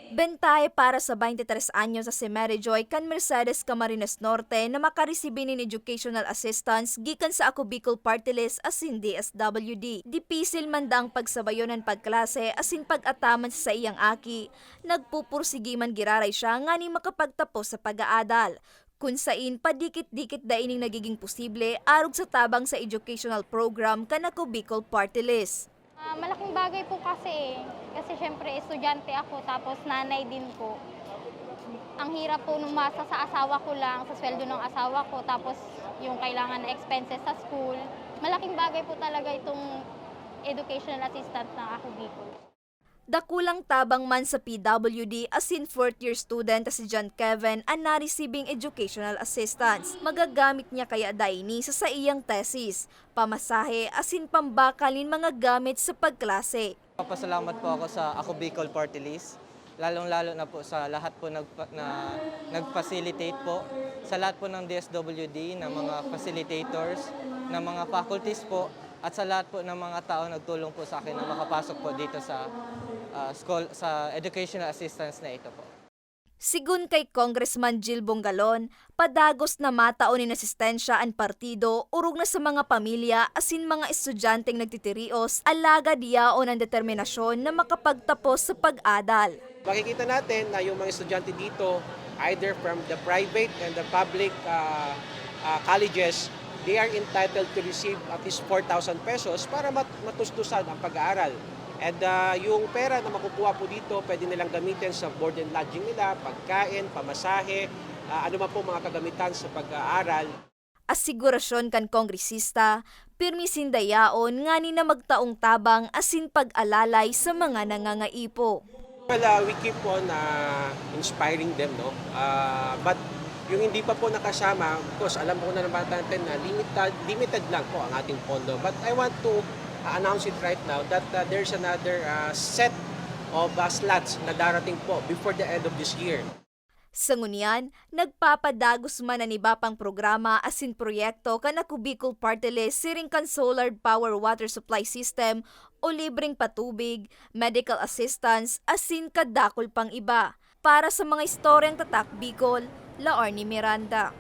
Bentahe para sa 23 anyos sa si Mary Joy kan Mercedes Camarines Norte na makaresibi nin educational assistance gikan sa Ako Bicol Party List asin DSWD. Dipisil man daang pagsabayon ng pagklase asin pag-ataman sa iyang aki. Nagpupursigi man giraray siya nga ni makapagtapos sa pag-aadal. Kung sain padikit-dikit daining nagiging posible arog sa tabang sa educational program kan Ako Bicol Party List. Malaking bagay po kasi kasi syempre estudyante ako tapos nanay din ko. Ang hirap po numasa sa asawa ko lang, sa sweldo ng asawa ko, tapos yung kailangan na expenses sa school. Malaking bagay po talaga itong educational assistant ng Ako Bicol. Dakulang tabang man sa PWD asin 4th year student si John Kevin ang na-receiving educational assistance. Magagamit niya kaya daini sa iyang thesis, pamasahe asin pambakalin mga gamit sa pagklase. Papasalamat po ako sa Ako Bicol Party List, lalong-lalo na po sa lahat po nag-facilitate po, sa lahat po ng DSWD, ng mga facilitators, ng mga faculties po, at sa lahat po ng mga tao nagtulong po sa akin na makapasok po dito sa school, sa educational assistance na ito po. Sigun kay Congressman Jill Bongalon, padagos na mataon ni asistensya ang partido urog na sa mga pamilya asin mga estudyanteng nagtitirios alaga diyaon ang determinasyon na makapagtapos sa pag-adal. Makikita natin na yung mga estudyante dito, either from the private and the public colleges, they are entitled to receive at least 4,000 pesos para matusdusan ang pag-aaral. And yung pera na makukuha po dito, pwede nilang gamitin sa board and lodging nila, pagkain, pamasahe, ano man po mga kagamitan sa pag-aaral. Asigurasyon kan kongresista, pirmisin dayaon nga ni na magtaong tabang asin pag-alalay sa mga nangangaipo. Well, we keep on inspiring them, no? But yung hindi pa po nakasama, of course, alam ko na naman natin na limited lang po ang ating pondo. But I want to announce it right now that there's another set of slots na darating po before the end of this year. Sa ngunyan, nagpapadagos man ang iba pang programa asin proyekto kan Ako Bicol Party List siring kan solar power water supply system o libreng patubig, medical assistance asin kadakol pang iba. Para sa mga istoryang tatak Bicol, Laorny Miranda.